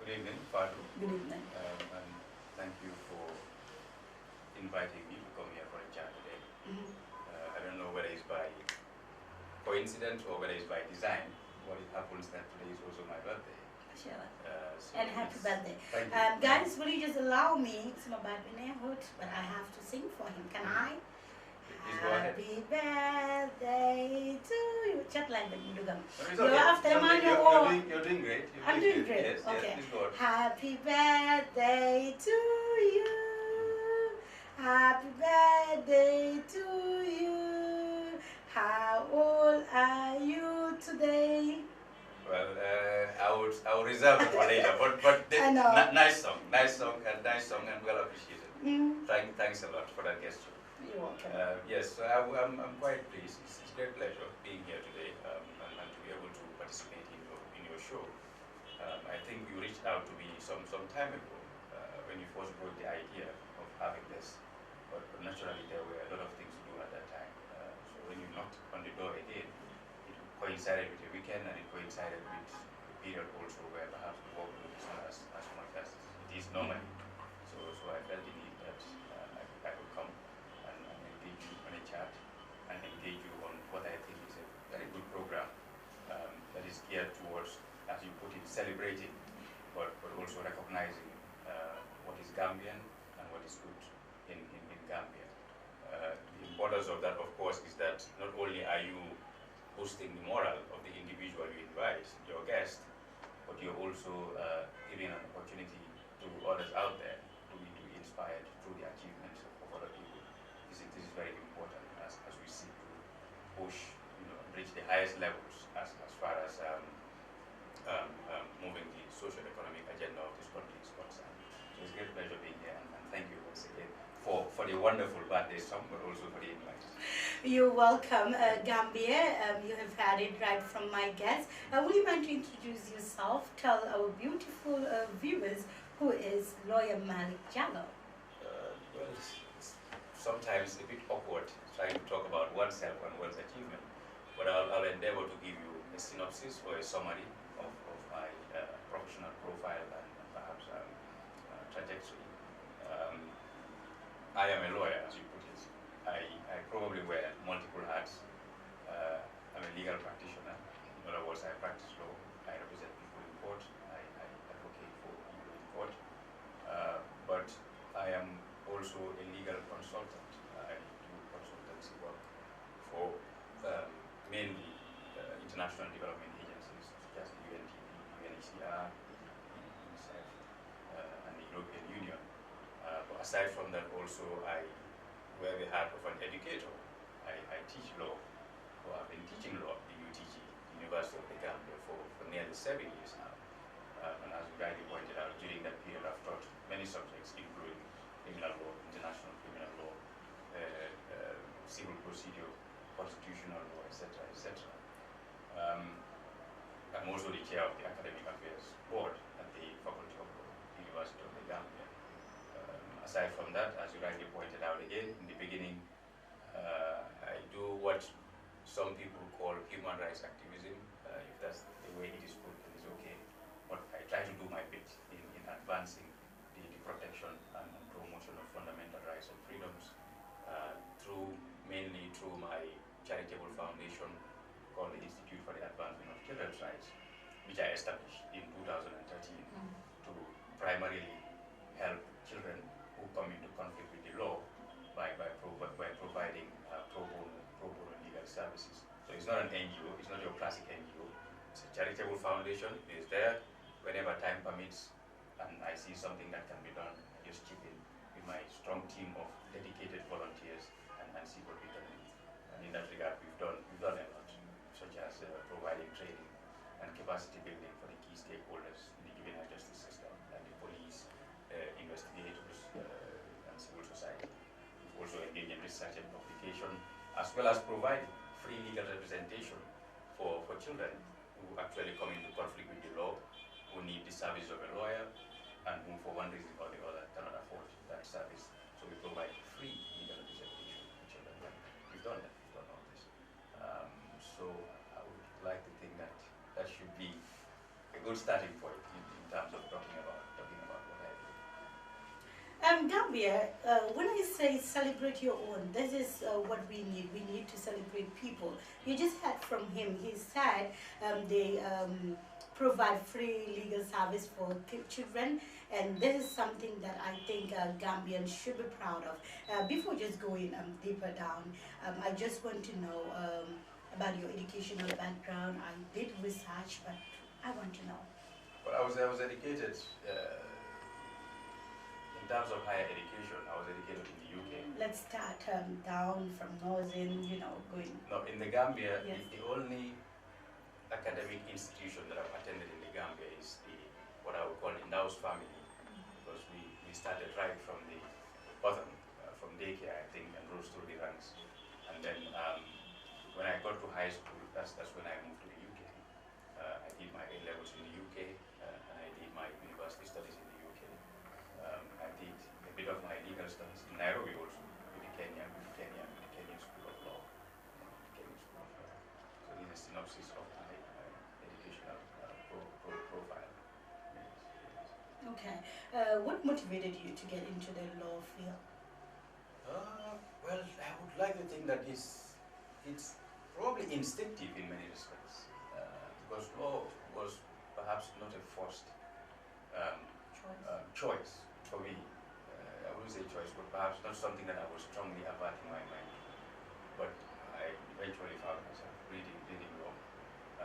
Good evening, Fatu. Good evening. And thank you for inviting me to come here for a chat today. I don't know whether it's by coincidence or whether it's by design, but it happens that today is also my birthday. Sure. So And happy birthday. Thank you. Guys, will you just allow me, it's my birthday, but I have to sing for him. Can I? Please go ahead. Happy birthday to you. Chat like the Dugam. No, it's You're okay. after It's okay. man, You're doing great. I'm doing great. Yes, Okay. yes, please go on. Happy birthday to you. Happy birthday to you. How old are you today? Well, I will reserve it for later. But I know. nice song, and well appreciated. Thanks a lot for that gesture. You're welcome. Yes, so I'm quite pleased. It's a great pleasure being here today and to be able to participate in your show. I think you reached out to me some time ago when you first brought the idea of having this, but naturally there were a lot of things to do at that time. So when you knocked on the door again, it coincided with the weekend and it coincided with a period also where perhaps the work will be not as much as it is normally. So I felt the need that I could come and engage you on a chat and engage you on what I think is a very good program that is geared towards, as you put it, celebrating, but also recognizing what is Gambian and what is good in Gambia. The importance of that, of course, is that not only are you boosting the moral of the individual you invite, your guest, but you're also giving an opportunity to others out there to be inspired through the achievements of other people. This is very important as we seek to push, reach the highest levels as far as moving the social economic agenda of this country is concerned. So it's a great pleasure being here, and thank you once again for the wonderful birthday song, but also for the invite. You're welcome, Gambia. You have had it right from my guest. Would you mind to introduce yourself? Tell our beautiful viewers who is lawyer Malick Jallow. Well, it's sometimes a bit awkward trying to talk about oneself and one's achievement, but I'll endeavor to give you a synopsis or a summary of my professional profile and perhaps trajectory. I am a lawyer, as you put it. I probably wear multiple hats. I'm a legal practitioner. In other words, I practice law. I represent people in court. I advocate for people in court. But I am also a legal consultant. I do consultancy work for mainly international development agencies such as the UNDP, UNHCR, UNICEF, and the European Union. But aside from that, also I wear the hat of an educator. I teach law, or I've been teaching law at the UTG, University of the Gambia, for nearly 7 years now. And as you rightly pointed out, during that period I've taught many subjects, including criminal law, international criminal law, civil procedure, constitutional law, etc., etc. I'm also the chair of the Academic Affairs Board at the Faculty of Law, University of the Gambia. Aside from that, as you rightly pointed out again in the beginning, I do what some people call human rights activism. If that's the way it is put, it is okay. But I try to do my bit in advancing the protection and promotion of fundamental rights and freedoms mainly through my charitable foundation called the Institute for the Advancement of Children's Rights, which I established in 2013 to primarily help children who come into conflict with the law by providing pro bono legal services. So it's not an NGO, it's not your classic NGO, it's a charitable foundation. It is there whenever time permits and I see something that can be done, I just chip in with my strong team of dedicated volunteers and see what we can do. And in that regard, we've done a lot, such as providing training and capacity building for the key stakeholders in the juvenile justice system, like the police, investigators, and civil society. We've also engaged in research and publication, as well as providing free legal representation for children who actually come into conflict with the law, who need the service of a lawyer, and who for one reason or the other cannot afford that service. So we provide free legal representation for children. We've done that, we've done all this. So I would like to think that that should be a good starting point in terms of talking Gambia, when I say celebrate your own, this is what we need. We need to celebrate people. You just heard from him. He said they provide free legal service for children, and this is something that I think Gambians should be proud of. Before just going deeper down, I just want to know about your educational background. I did research, but I want to know. Well, I was educated in terms of higher education. I was educated in the UK. Let's start down from northern, going. No, in the Gambia, Yes. the only academic institution that I've attended in the Gambia is what I would call the Ndaus family, because we started right from the bottom, from daycare, I think, and rose through the ranks. And then when I got to high school, that's when I moved to the UK. I did my A-levels in the UK, and I did my university studies in the UK. I did a bit of my legal studies in Nairobi also, with the Kenyan School of Law. So this is a synopsis of my educational profile. Yes. Okay. What motivated you to get into the law field? Well, I would like to think that it's probably instinctive in many respects, because law was perhaps not a forced choice for me. I wouldn't say choice, but perhaps not something that I was strongly about in my mind. But I eventually found myself reading law,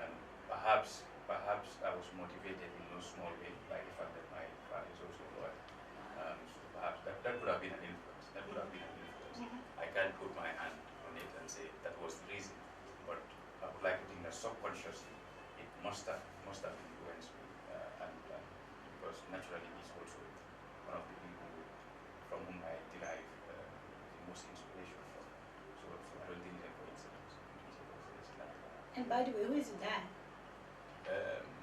and perhaps I was motivated in no small way by the fact that my father is also a lawyer. So perhaps that could have been an influence. I can't put my hand on it and say that was the reason, but I would like to think that subconsciously it must have influenced me, and because naturally he's also one of the people from whom I derive the most inspiration from. So I don't think it's a coincidence. And by the way, who is your dad?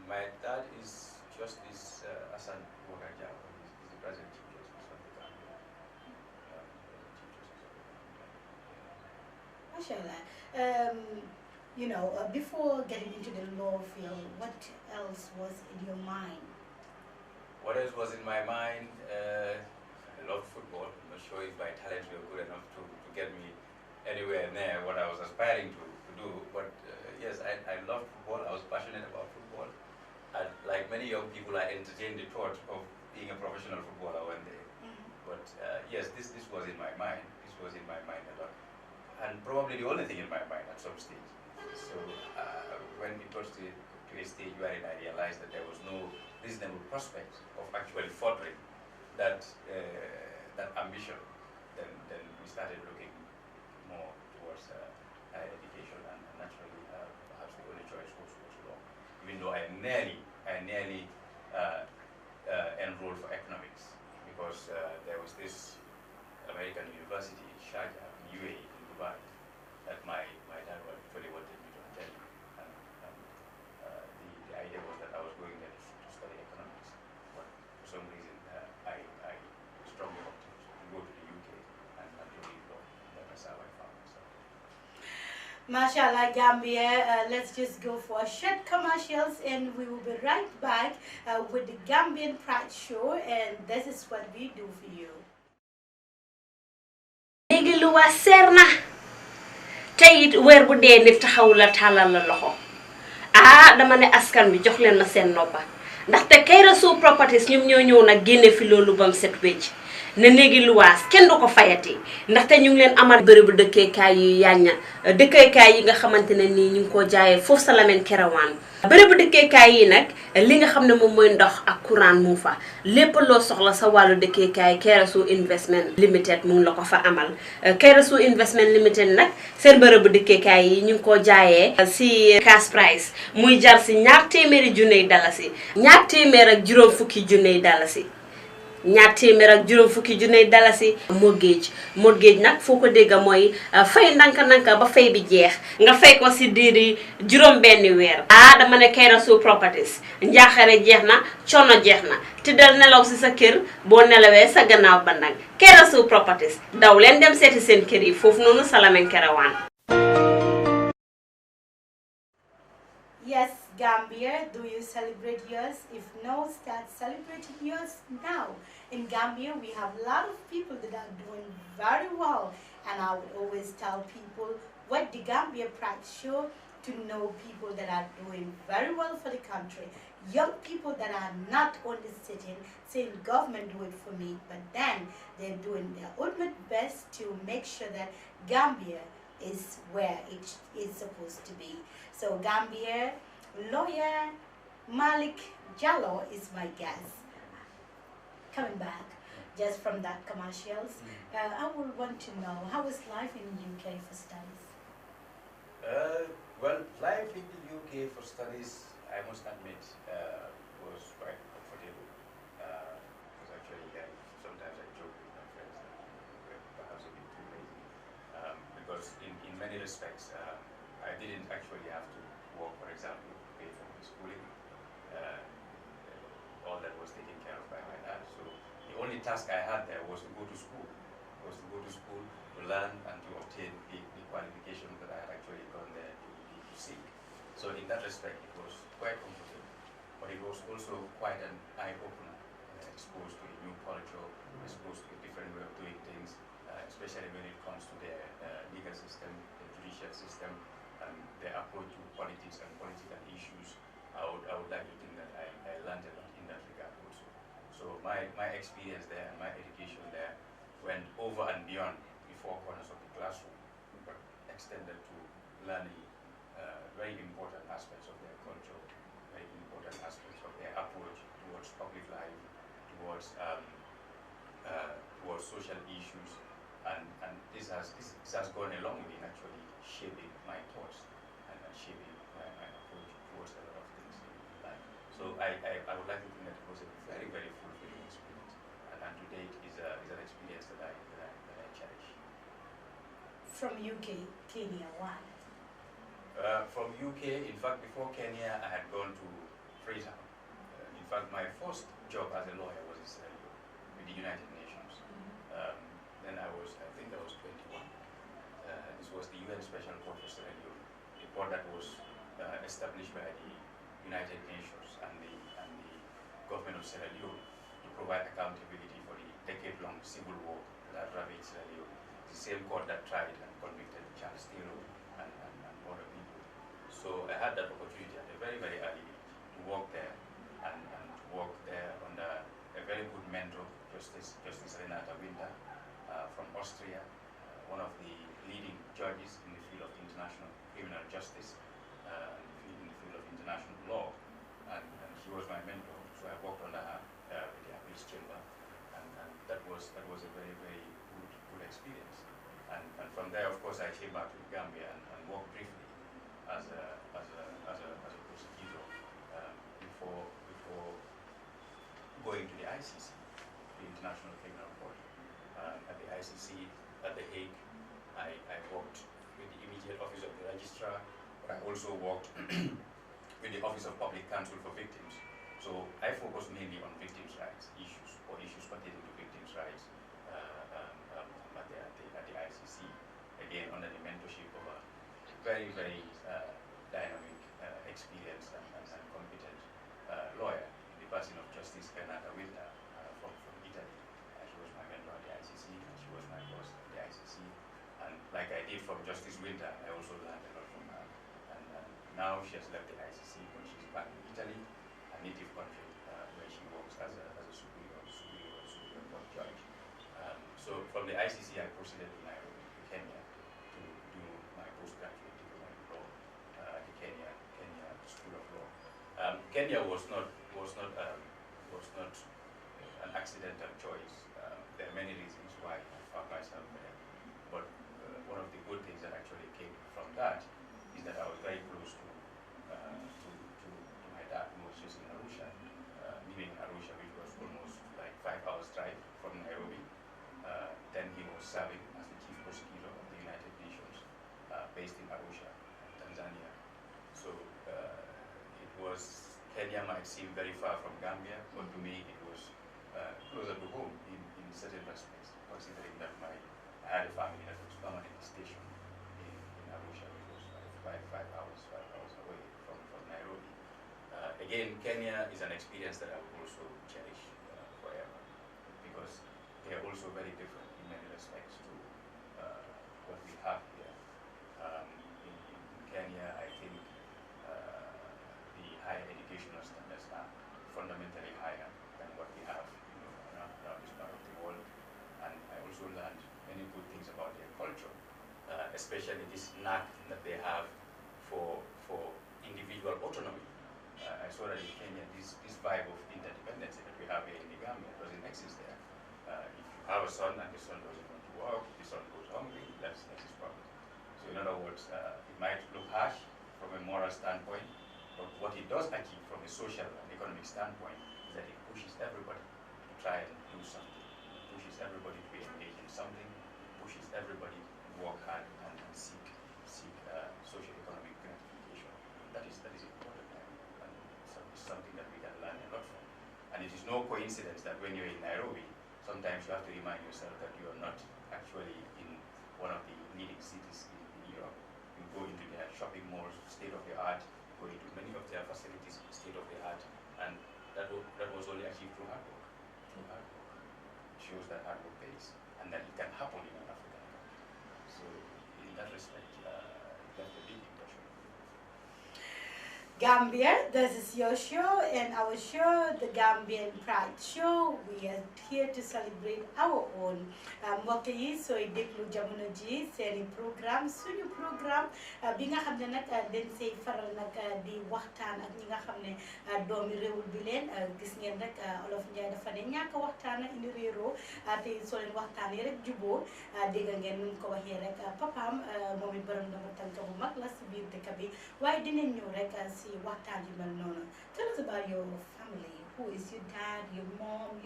My dad is Justice Hassan Wagajawa. He's the present Chief Justice of the Gambia. Mashallah. Before getting into the law field, what else was in your mind? What else was in my mind? I loved football. I'm not sure if my talents were good enough to get me anywhere near what I was aspiring to do. But yes, I loved football. I was passionate about football. And like many young people, I entertained the thought of being a professional footballer one day. But yes, this was in my mind. This was in my mind a lot. And probably the only thing in my mind at some stage. So when it got to a stage wherein I realized that there was no reasonable prospect of actually furthering that ambition, then we started looking more towards higher education, and naturally perhaps the only choice was law. Even though I nearly enrolled for economics, because there was this American university in Sharjah, in UAE, in Dubai, that my dad actually wanted me to attend, and the idea was that I was going there to study economics, but for some reason I strongly opted to go to the UK and to read law. That's how I found myself. Mashallah, Gambia. Let's just go for a short commercials, and we will be right back with the Gambian Pride Show, and this is what we do for you. léegi lu waa seer na tey it weer bu dee nit taxaw la tàllal la loxo dama ne askan bi jox leen ma seen noppa ndaxte Kairó Properties ñoom ñoo ñëw nag génne fi loolu bam set wecc ne léegi luwaas kenn du ko fayati ndaxte ñu ngi leen amal bërëbu dëkkeekaay yu yàñña dëkkeekaay yi nga xamante ne nii ñu ngi ko jaayee foofu sa Lamin Kerewan bërëbu dëkkeekaay yi nag li nga xam ne moom mooy ndox ak courant mu fa lépp loo soxla sa wàllu dëkkeekaay Kairó Investment Limited mu ngi la ko fa amal Kairó Investment Limited nag seen bërëbu dëkkeekaay yi ñu ngi ko jaayee si cash price muy jar si $200,000 dalasi $250,000 dalasi $250,000 dalasi mortgage nag foo ko dégga mooy fay ndanka ba fay bi jeex nga fay ko si diiri juróom-benni weer dama ne Kairó Properties njaaxare jeex na coono jeex na tëddal nelaw si sa kër boo nelawee sa gannaaw bandang Kairó Properties daw leen dem seeti seen kër yi foofu noonu sa Lamin Kerewan. Yes, Gambia, do you celebrate yours? If no, start celebrating yours now. In Gambia, we have a lot of people that are doing very well, and I would always tell people what the Gambia Pride show to know people that are doing very well for the country. Young people that are not only sitting saying government do it for me, but then they're doing their ultimate best to make sure that Gambia is where it is supposed to be. So Gambia lawyer Malick Jallow is my guest. Coming back just from that commercials, I would want to know how is life in UK for studies? Well, life in the UK for studies, I must admit, was quite comfortable. Because actually, sometimes I joke with my friends that we're perhaps a bit too lazy. Because in many respects, I didn't actually have to work, for example, to pay for my schooling. All that was taken care of by my dad. So the only task I had there was to go to school. To learn and to obtain the qualifications that I had actually gone there to seek. So in that respect, it was quite comfortable. But it was also quite an eye-opener, exposed to a new culture, exposed to a different way of doing things, especially when it comes to the legal system, the judicial system, and their approach to politics and political issues. I would like to think that I learned a lot in that regard also. So my experience there and my education there went over and beyond the four corners of the classroom, but extended to learning very important aspects of their culture, very important aspects of their approach towards public life, towards social issues, and this has gone a long way in actually shaping my thoughts and shaping my approach towards a lot of things in life. So I would like to think that it was a very, very fulfilling experience, and to date is an experience that I cherish. From UK, Kenya, why? From UK, in fact, before Kenya, I had gone to Freetown. In fact, my first job as a lawyer was in Sierra Leone with the United Nations. Then I think I was 21. This was the UN Special Court for Sierra Leone, a court that was established by the United Nations and the government of Sierra Leone to provide accountability for the decade-long civil war that ravaged Sierra Leone. The same court that tried and convicted Charles Taylor and other people. So I had that opportunity at a very, very early age to work there and to work there under a very good mentor, Justice Renata Winter from Austria, one of the leading judges in the field of international criminal justice, in the field of international law, and she was my mentor. So I worked under her with the appeals chamber, and that was a very, very good experience. And from there, of course, I came back to Gambia and worked briefly as a prosecutor before going to the ICC, the International Criminal Court. At the ICC at The Hague, I worked with the immediate office of the registrar, but I also worked with the Office of Public Counsel for Victims. So I focus mainly on victims' rights issues or issues pertaining to victims' rights at the ICC. Again, under the mentorship of a very, very dynamic, experienced and competent lawyer in the person of Justice Renata Winter from Italy. She was my mentor at the ICC, and she was my boss at the ICC. And like I did from Justice Winter, I also learned a lot from her. And now she has left the ICC, but she's back in Italy, a native country, where she works as a superior court judge. So from the ICC, I proceeded to Nairobi, to Kenya, to do my postgraduate diploma in law at the Kenya School of Law. Kenya was not an accidental choice. There are many reasons why I found myself there, but one of the good things that actually came from that is that I was very close to my dad, who was just in Arusha, living in Arusha, which was almost like 5 hours drive from Nairobi. Then he was serving as the chief prosecutor of the United Nations, based in Arusha, Tanzania. So Kenya might seem very far from Gambia, but to me it was closer to home in certain respects, considering that I had a family that was permanently stationed in Arusha, which was five hours away from Nairobi. again, Kenya is an experience that I will also cherish forever, because they are also very different in many respects to what we have here. In Kenya, I think the higher educational standards are fundamentally higher than what we have, around this part of the world. And I also learned many good things about their culture, especially this knack that they have for individual autonomy. I saw that in Kenya, this vibe of interdependence that we have here in the Gambia doesn't exist there. If you have a son and the son doesn't want to work, the son goes hungry, that's his problem. So in other words, it might look harsh from a moral standpoint, but what it does achieve from a social and economic standpoint is that it pushes everybody to try and do something. It pushes everybody to be engaged in something, it pushes everybody to work hard and seek social economic gratification. That is important, and it's something that we can learn a lot from. And it is no coincidence that when you're in Nairobi, sometimes you have to remind yourself that you are not actually in one of the leading cities in Europe. You go into their shopping malls, state of the art, go into many of their facilities, state of the art, and that was only achieved through hard work. Through hard work. It shows that hard work pays, and that it can happen in an African country. So in that respect, that's a big impression. Gambia, this is your show and our show, the Gambian Pride Show. We are here to celebrate our own. mbokk yi sooy déglu jamono ji seeni programme suñu programme bi nga xam ne nag dañ say faral nag di waxtaan ak ñi nga xam ne doomi réewul bi leen gis ngeen rek Olof Njaay dafa ne ñàkk waxtaan indi réeroo te soo leen waxtaanee rek juboo dégg ngeen nu ko waxee rek papaam moom it borom dama tànk bu mag la si biir dëkk bi waaye dinañ ñëw rek si waxtaan yu mel noonu. Tell us about your family. Who is your dad, your mom,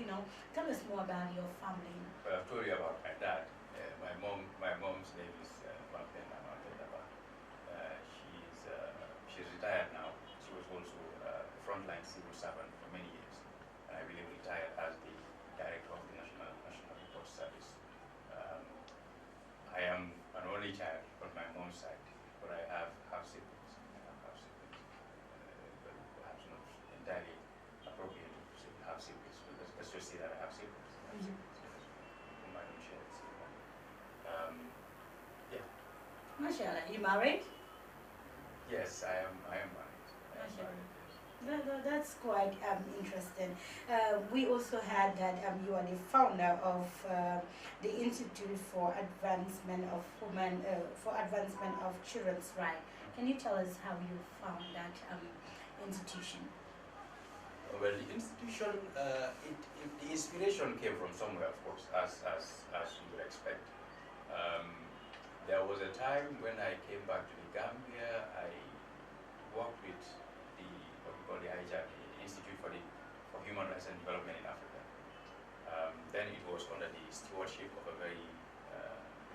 tell us more about your family. Well, I've told you about my dad. My mom's name is Malick. She's retired now. She was also a frontline civil servant for many years. And I believe retired as the director of the National Report Service. I am an only child on my mom's side, but I have half siblings. But perhaps not entirely appropriate to say half siblings. Let's just say that I have siblings. Whom I don't share the same one. Yeah. MashaAllah, you married? Yes, I am married. That's quite interesting. We also had that you are the founder of the Institute for Advancement of Children's Rights. Can you tell us how you found that institution? Well, the institution, the inspiration came from somewhere, of course, as you would expect. There was a time when I came back to the Gambia. I worked with what we call the IJAD, the Institute for Human Rights and Development in Africa. Then it was under the stewardship of a very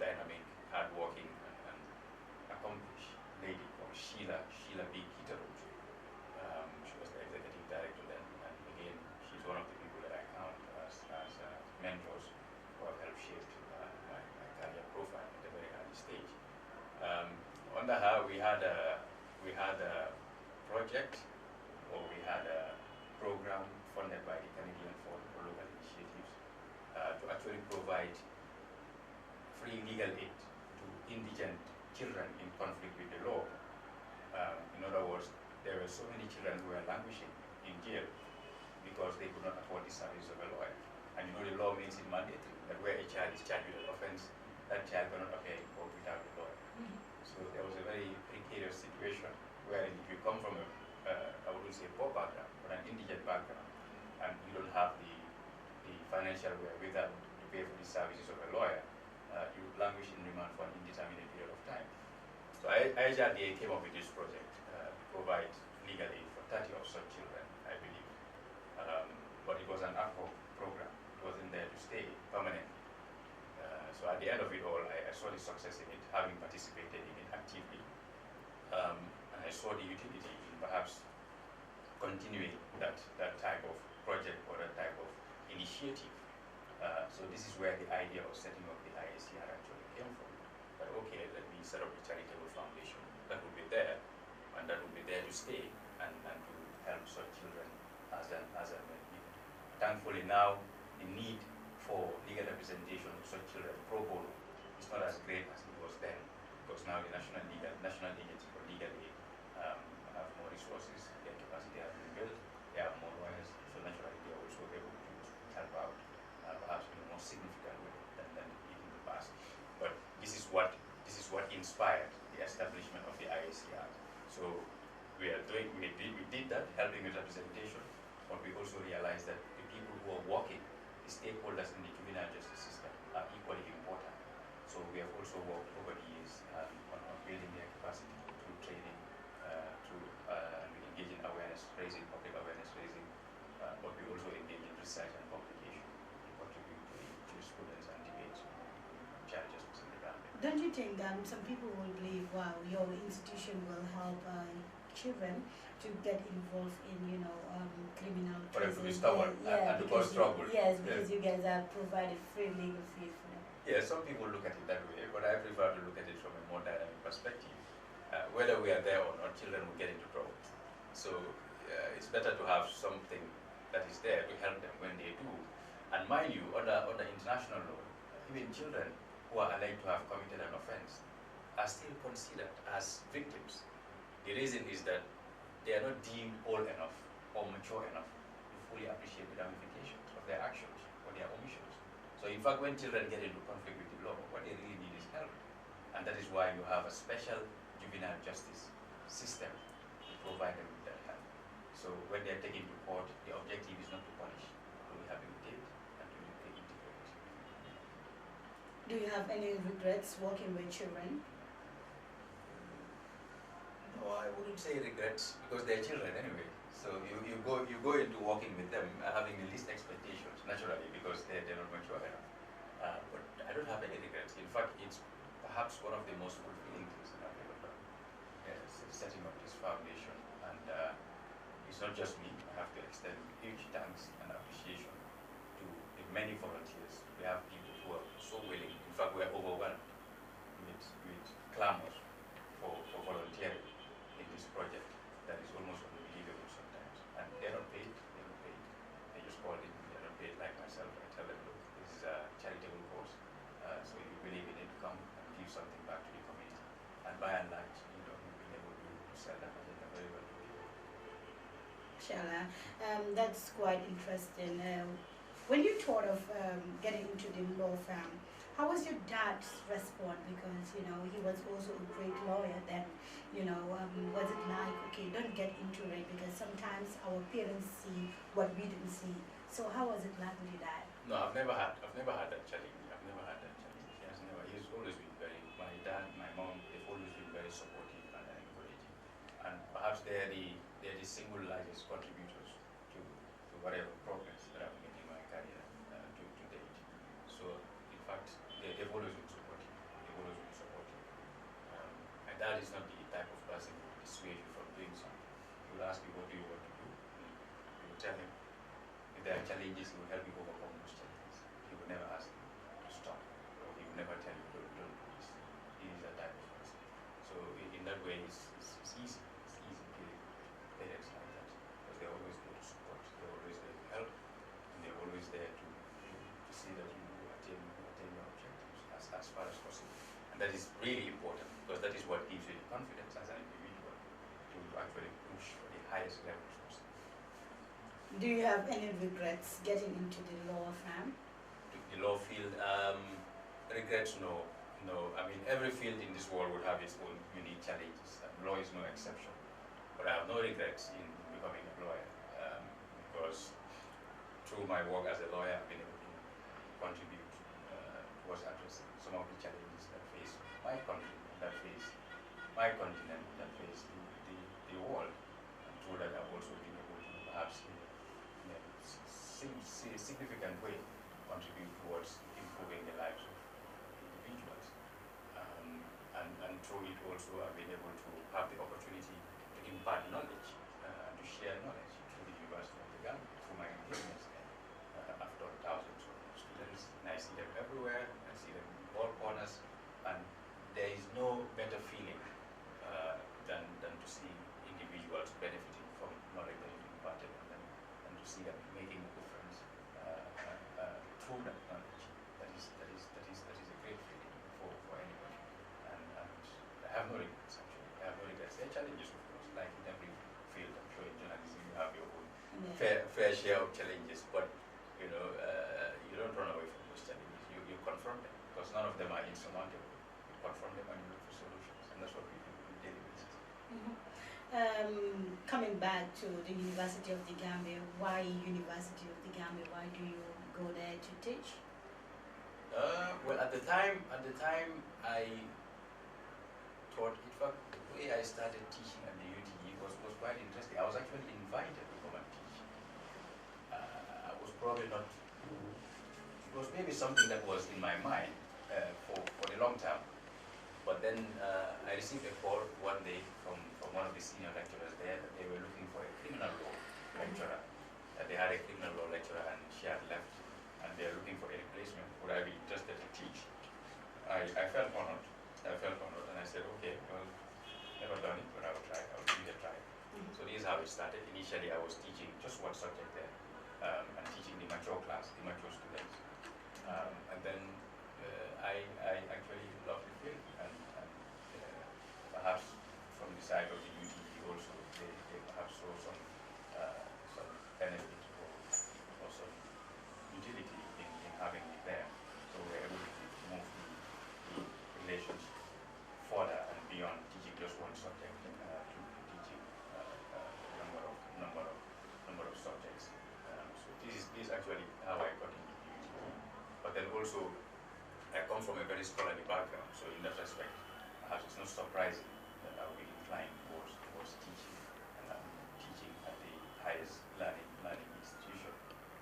dynamic, hardworking, and accomplished lady called Sheila B. Kitaroju. She was the executive director then, and again, she's one of the people that I count as mentors who have helped shape my career profile at a very early stage. Under her, we had a project, or we had a program funded by the Canadian Fund for Local Initiatives to actually provide free legal aid to indigent children in conflict with the law. In other words, there were so many children who were languishing in jail because they could not afford the service of a lawyer. And the law makes it mandatory that where a child is charged with an offense, that child cannot appear in court without a lawyer. So there was a very precarious situation where if you come from I wouldn't say poor background, but an indigent background, and you don't have the financial wherewithal to pay for the services of a lawyer, you would languish in remand for an indeterminate period of time. So IJRDA came up with this project to provide legal aid for 30 of such children, I believe. But it was an ad hoc program. It wasn't there to stay permanently. So at the end of it all, I saw the success in it, having participated in it actively. And I saw the utility in perhaps continuing that type of project or that type of initiative. So this is where the idea of setting up the IACR actually came from. But okay, let me set up a charitable foundation that would be there, and that would be there to stay, and to help such children as and when needed. Thankfully now, the need for legal representation of such children pro bono is not as great as it was then, because now the National Agency for Legal Aid have more resources, their capacity has been built, they have more lawyers, so naturally they are also able to help out, perhaps in a more significant way than they did in the past. But this is what inspired the establishment of the IACR. So we did that, helping with representation, but we also realized that the people who are working, the stakeholders in the juvenile justice system, are equally important. So we have also worked over the years on building their capacity through training, through engaging awareness raising, public awareness raising, but we also engage in research and publication to contribute to the jurisprudence and debates on child justice in the Gambia. Don't you think some people will believe, wow, your institution will help children to get involved in, criminal cases? And to cause trouble. Yes, because you guys have provided free legal fees for them. Yeah, some people look at it that way, but I prefer to look at it from a more dynamic perspective. Whether we are there or not, children will get into trouble. So it's better to have something that is there to help them when they do. And mind you, under international law, even children who are alleged to have committed an offense are still considered as victims. The reason is that they are not deemed old enough or mature enough to fully appreciate the ramifications of their actions or their omissions. So in fact, when children get into conflict with the law, what they really need is help. And that is why you have a special juvenile justice system to provide them with that help. So when they are taken to court, the objective is not to punish, to rehabilitate and to integrate. Do you have any regrets working with children? No, I wouldn't say regrets, because they're children anyway. So you go into working with them having the least expectations, naturally, because they're not mature enough. But I don't have any regrets. In fact, it's perhaps one of the most fulfilling things that I've ever done. Yes, setting up this foundation, and it's not just me. I have to extend huge thanks and appreciation to the many volunteers. We have people who are so willing. In fact, we are overwhelmed with clamors for volunteering in this project that is almost unbelievable sometimes. And they're not paid. They just call it. They're not paid like myself. I tell them, look, this is a charitable cause, so if you believe in it, come and give something back to the community. And by and large, we've been able to sell that agenda very well to people. Inshallah, that's quite interesting. When you thought of getting into the law firm, how was your dad's response? Because he was also a great lawyer then. Was it like, okay, don't get into it, because sometimes our parents see what we didn't see. So how was it like with your dad? No, I've never had that challenge. He's always been my dad, my mom, they've always been very supportive and encouraging. And perhaps they're the single largest contributors to whatever progress that I've made in my career to date. So in fact, they've always been supportive. My dad is not the type of person who will dissuade you from doing something. He will ask you, what do you want to do? You will tell him. If there are challenges, he will help you overcome those challenges. He will never ask you to stop, or he will never tell you, don't do this. He is that type of person. So in that way, it's easy. It's easy dealing with parents like that, because they're always there to support. They're always there to help, and they're always there to see that you attain your objectives as far as possible. And that is really important, because that is what gives you the confidence as an individual to actually push for the highest levels. Do you have any regrets getting into the law firm? The law field, regrets, no. I mean, every field in this world would have its own unique challenges, and law is no exception. But I have no regrets in becoming a lawyer, because through my work as a lawyer, I've been able to contribute towards addressing some of the challenges that face my country, that face my continent, that face the world. And through that, I've also been able to perhaps in a significant way contribute towards improving the lives of individuals. And through it also, I've been able to have the opportunity to impart knowledge and to share knowledge through the University of the Gambia, through my engagements there. I've taught thousands of students, and I see them everywhere. I see them in all corners, and there is no better feeling than to see individuals benefiting from knowledge that fair share of challenges, but you know, you don't run away from those challenges. You confront them because none of them are insurmountable. You confront them and you look for solutions, and that's what we do on a daily basis. Coming back to the University of the Gambia, why University of the Gambia? Why do you go there to teach? Well, at the time, I thought, in fact, the way I started teaching at the UTG was quite interesting. I was actually invited to come and teach. I was probably not, it was maybe something that was in my mind for the long term. But then I received a call one day from one of the senior lecturers there that they were looking for a criminal law lecturer. They had a criminal law lecturer and she had left, and they are looking for a replacement. Would I be interested to teach? I felt honored. And I said, okay, well, never done it, but I will try. I will give it a try. So this is how it started. Initially, I was teaching just one subject there, and teaching the mature class, the mature students. And then I actually loved the field, and perhaps from the side of the UTG also, they perhaps saw some benefit or some utility in having it there. So we were able to move the relationship further and beyond teaching just one subject to teaching a number of subjects. So this is actually how I got into UTG. But then also, I come from a very scholarly background, so in that respect, perhaps it's not surprising that I will be inclined towards teaching, and teaching at the highest learning institution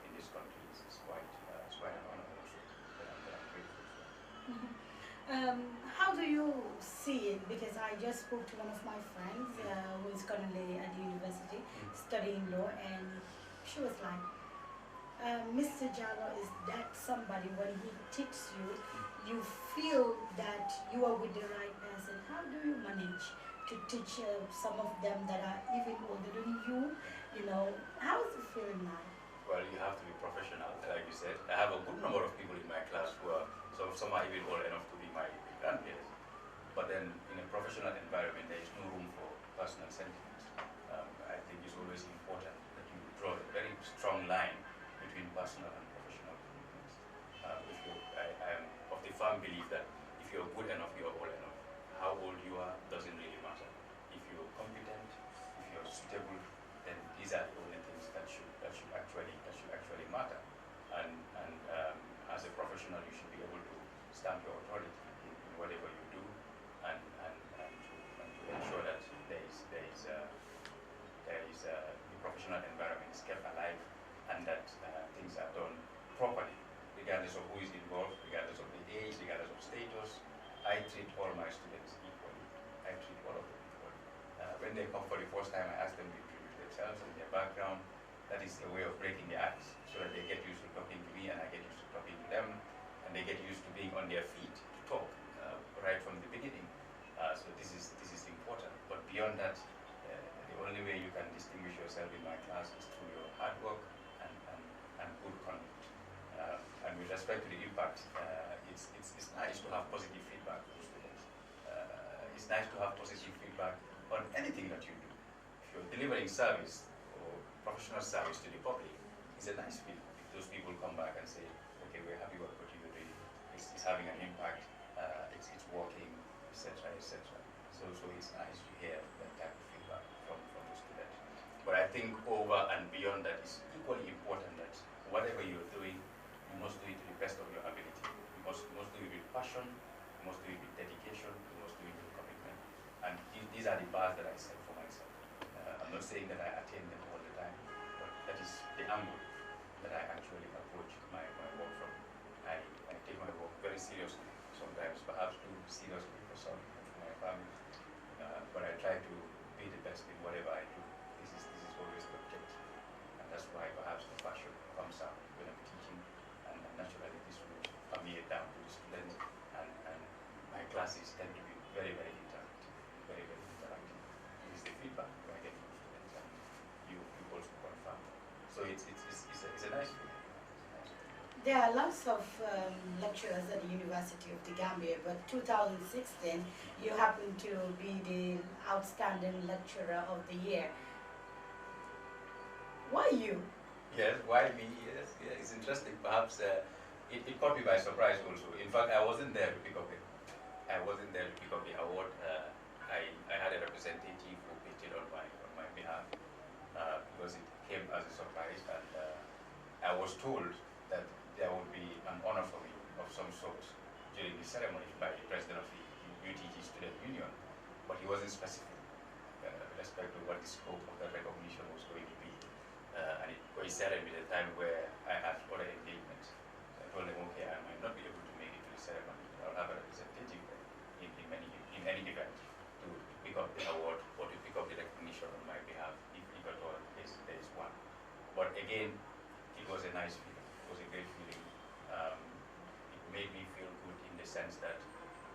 in this country is quite an honor also that I'm grateful for. How do you see it? Because I just spoke to one of my friends who is currently at the university studying law, and she was like, Mr. Jallow is that somebody, when he teaches you, you feel that you are with the right person. How do you manage to teach some of them that are even older than you? You know, how is it feeling like? Well, you have to be professional, like you said. I have a good number of people in my class who are, some are even old enough to be my grandparents. But then in a professional environment, there is no room for personal sentiments. I think it's always important that you draw a very strong line between personal and professional commitments. I am of the firm belief that if you're good enough, you're old enough. How old you are doesn't really matter. If you're competent, if you're suitable, then these are the only things that should actually matter. And as a professional, you should be able to stamp your authority in whatever you do, and to ensure that the professional environment is kept alive, and that things are done properly, regardless of who is involved, regardless of the age, regardless of status. I treat all my students equally. I treat all of them equally. When they come for the first time, I ask them to introduce themselves and their background. That is a way of breaking the ice, so that they get used to talking to me and I get used to talking to them, and they get used to being on their feet to talk right from the beginning. So this is important. But beyond that, the only way you can distinguish yourself in my class is through your hard work and good conduct. And with respect to the impact, it's nice to have positive feedback from students. It's nice to have positive feedback on anything that you do. If you're delivering service or professional service to the public, it's a nice feeling. If those people come back and say, okay, we're happy with what you're doing, it's having an impact, it's working, etc., etc. So it's nice to hear that type of feedback from the students. But I think over and beyond that, it's equally important that whatever you're doing, you must do it to the best of your ability. You must do it with passion, you must do it with dedication, you must do it with commitment. And these are the bars that I set for myself. I'm not saying that I attain them all the time, but that is the angle that I actually approach my work from. I take my work very seriously, sometimes perhaps too seriously for some, for my family. But I try to be the best in whatever I do. This is always the objective. And that's why perhaps the passion comes out when I'm teaching, and naturally this will permeate down to the students, and my classes tend to be very, very interactive. Very, very interactive. It is the feedback that I get from students, and you also confirm. So it's a nice feeling. There are lots of lecturers at the University of the Gambia, but 2016, you happen to be the outstanding lecturer of the year. Why you? Yes, why me? Yes, yeah, it's interesting. Perhaps it caught me by surprise also. In fact, I wasn't there to pick up it. I wasn't there to pick up the award. I had a representative who picked it on my behalf because it came as a surprise, and I was told that there would be an honor for me of some sort during the ceremony by the president of the UTG Student Union, but he wasn't specific with respect to what the scope of that recognition was going to be. And it coincided with a time where I had other engagements. So I told them, okay, I might not be able to make it to the ceremony, but I'll have a representative in any event to pick up the award or to pick up the recognition on my behalf, if at all there is one. But again, it was a nice feeling. It was a great feeling. It made me feel good in the sense that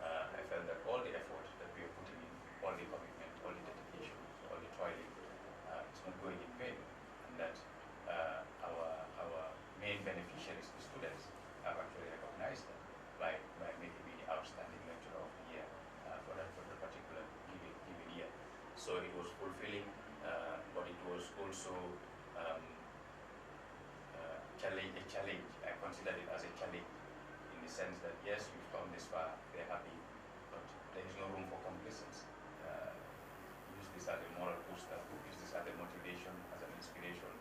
I felt that all the effort that we are putting in, all the commitment, all the dedication, all the toiling, it's not going in vain, and that our main beneficiaries, the students, have actually recognized that by making me the outstanding lecturer of the year for that particular given year. So it was fulfilling, but it was also a challenge. I considered it as a challenge in the sense that yes, we've come this far, they're happy, but there is no room for complacency. Use this as a moral booster, use this as a motivation, as an inspiration,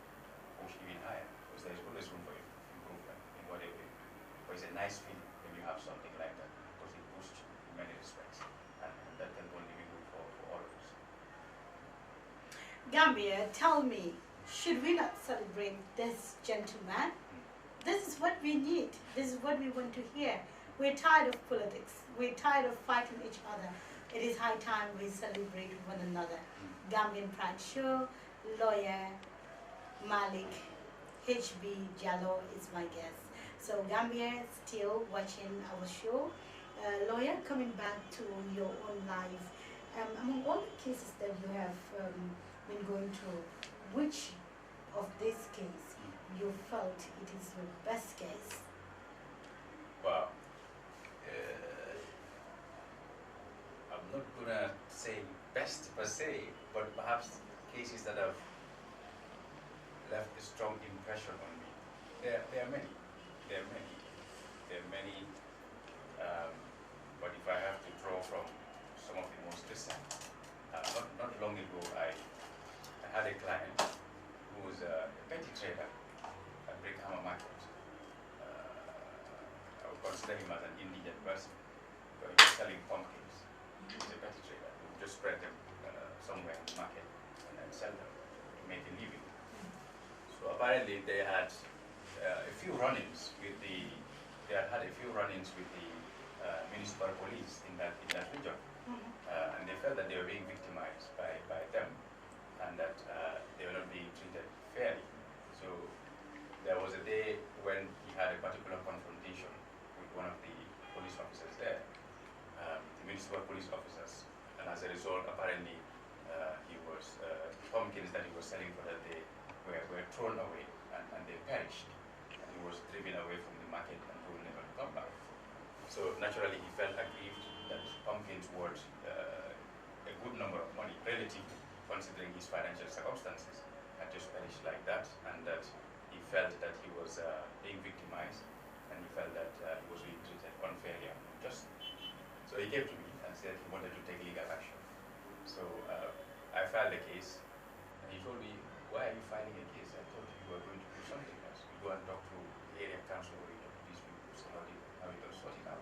push even higher, because there is always room for improvement in whatever you do. But it's a nice feeling when you have something like that, because it boosts you in many respects, and that can only be good for all of us. Gambia, tell me, should we not celebrate this gentleman? This is what we need. This is what we want to hear. We're tired of politics. We're tired of fighting each other. It is high time we celebrate one another. Gambian Pride Show, lawyer Malick HB Jallow is my guest. So Gambia still watching our show. Lawyer, coming back to your own life, among all the cases that you have been going through, which of this case you felt it is your best case? Wow. I'm not gonna say best per se, but perhaps cases that have left a strong impression on me. There are many. There are many. There are many. But if I have to draw from some of the most recent, not long ago, I had a client who was a petty trader at Brickham Market. I would consider him as an indigent person because he was selling pumpkins. He was a petty trader who would just spread them somewhere in the market and then sell them to make a living. So apparently they had a few run-ins with the municipal police in that region, and they felt that they were being victimized by them, and that they were not being treated fairly. So there was a day when he had a particular confrontation with one of the police officers there, the municipal police officers, and as a result, apparently, the pumpkins that he was selling for that day were thrown away and they perished, and he was driven away from the market and told never to come back. So naturally, he felt aggrieved that pumpkins worth a good number of money, relatively, considering his financial circumstances, had just perished like that, and that he felt that he was being victimized, and he felt that he was being treated unfairly and unjustly. So he came to me and said he wanted to take legal action. So I filed a case, and he told me, why are you filing a case? I thought you were going to do something else. You go and talk to the area council, or you talk to these people, so how you can sort it out.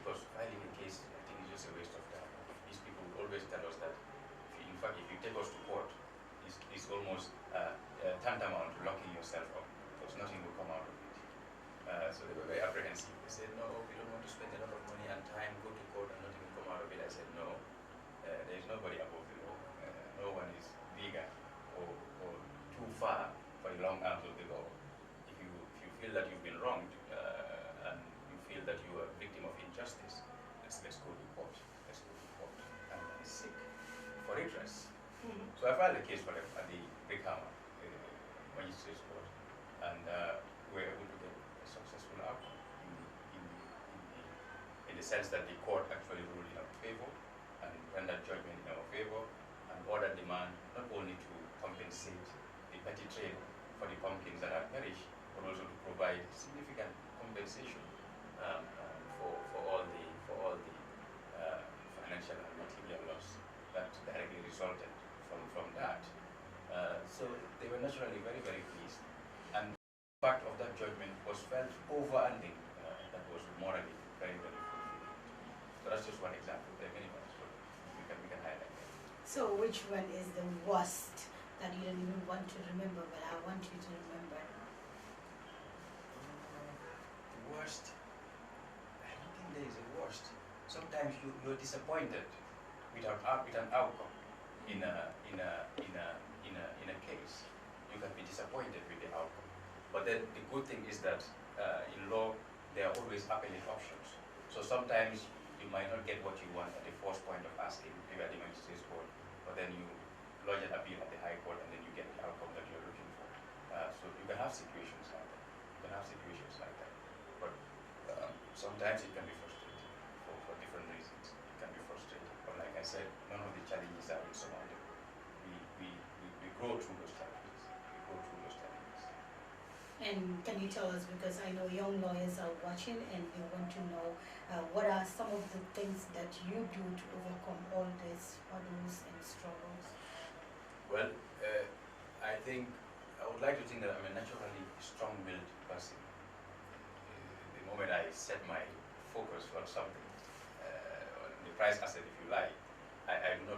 Because filing a case, I think, is just a waste of time. These people always tell us that, in fact, if you take us to court, it's almost tantamount to locking yourself up, because nothing will come out of it. So they were very apprehensive. They said, no, we don't want to spend a lot of money and time, go to court, and nothing will come out of it. I said, no, there is nobody above the law. No one is bigger or too far for the long arms of the law. If you feel that you've been wronged and you feel that you are a victim of injustice, let's go to court. Let's go to court and seek for redress. So I filed a case for them at the Brickham Magistrates Court, and we were able to get a successful outcome in the sense that the court actually ruled in our favor and rendered judgment in our favor, and ordered the man not only to compensate the petty trader for the pumpkins that have perished, but also to provide significant compensation for all the financial and material loss that directly resulted from that. So they were naturally very, very pleased. And part of that judgment was felt overhanding that was morally very, very fulfilling. So that's just one example. There are many ones, but we can highlight them. So which one is the worst that you don't even want to remember, but I want you to remember? The worst? I don't think there is a worst. Sometimes you're disappointed with an outcome in a case. You can be disappointed with the outcome. But then the good thing is that in law there are always appellate options. So sometimes you might not get what you want at the first point of asking, maybe at the magistrate's court, but then you lodge an appeal at the high court and then you get the outcome that you're looking for. So you can have situations like that. But sometimes it can be frustrating for different reasons. It can be frustrating. But like I said, none of the challenges are insurmountable. We grow through those challenges. And can you tell us, because I know young lawyers are watching and they want to know what are some of the things that you do to overcome all these hurdles and struggles? Well, I would like to think that I'm a naturally strong-willed person. The moment I set my focus on something, on the prize asset, if you like, I would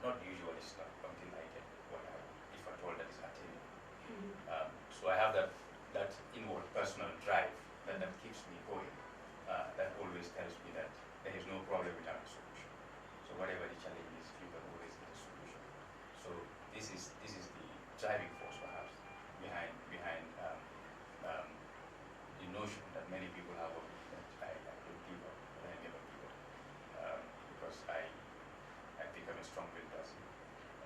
not usually stop until I get what I want, if at all that is attainable. So I have that inward personal drive that keeps me going. That always tells me that there is no problem without a solution. So whatever the challenge is, you can always get a solution. So this is the driving force, perhaps, behind the notion that many people have of me, that I don't give up, but I never give up, because I become a strong-willed person,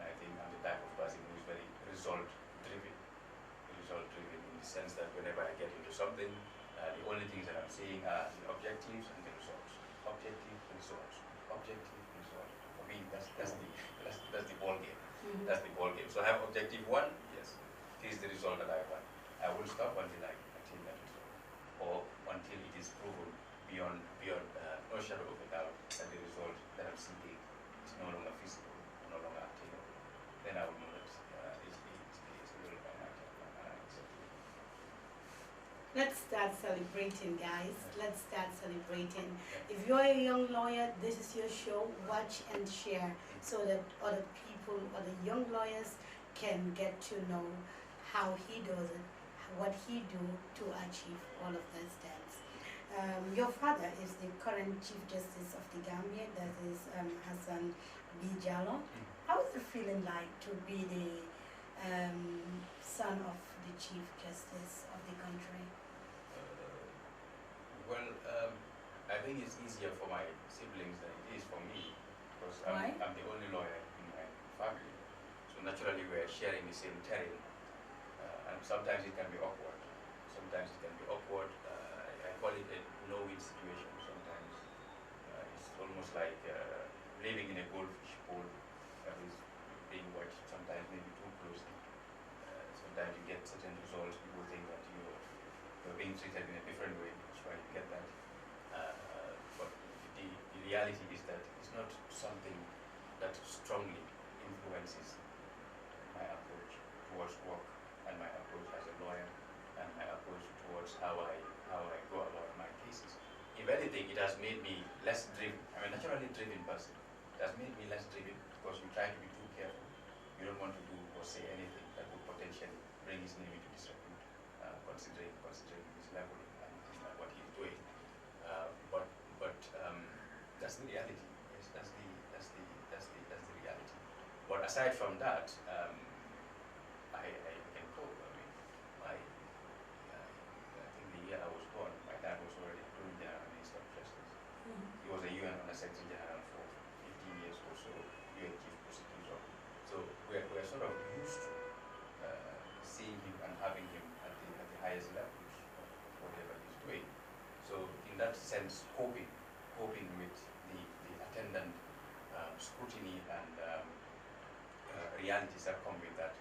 and I think I'm the type of person who is very result-driven in the sense that whenever I get into something, the only things that I'm seeing are the objectives and the results. Objective, results. Objective, results. For me, that's the ball game. That's the ball game. So I have objective one. Yes, this is the result that I want. I will stop until I attain that result, or until it is proven beyond no shadow of a doubt that the result that I'm seeking is no longer feasible, no longer attainable. Then I will know that it's a little unacceptable. Let's start celebrating, guys. Let's start celebrating. If you're a young lawyer, this is your show. Watch and share so that other people, other young lawyers can get to know how he does it, what he do to achieve all of these things. Your father is the current Chief Justice of the Gambia, that is Hassan B. Jallow. How is it feeling like to be the son of the Chief Justice of the country? I think it's easier for my siblings than it is for me, because Why? I'm the only lawyer in my family. So naturally we're sharing the same terrain, and sometimes it can be awkward. I call it a no-win situation. Sometimes it's almost like living in a goldfish pool that is being watched sometimes maybe too closely. Sometimes you get certain results, people think that you're being treated in a different way, that's why you get that. But the reality is that it's not something that strongly influences my approach towards work and my approach as a lawyer and my approach towards how I go about my cases. If anything, it has made me less driven. I'm a naturally driven person. It has made me less driven because you try to be too careful. You don't want to do or say anything that would potentially bring his name into disrepute, considering his level and what he's doing. But that's the reality. Yes, that's the reality. But aside from that, I can cope. I think the year I was born, my dad was already Attorney General and Minister of Justice. He was a UN Under-Secretary General for 15 years or so, UN Chief Prosecutor. So we're sort of used to seeing him and having him at the highest levels of whatever he's doing. So in that sense, coping with the attendant scrutiny and realities that come with that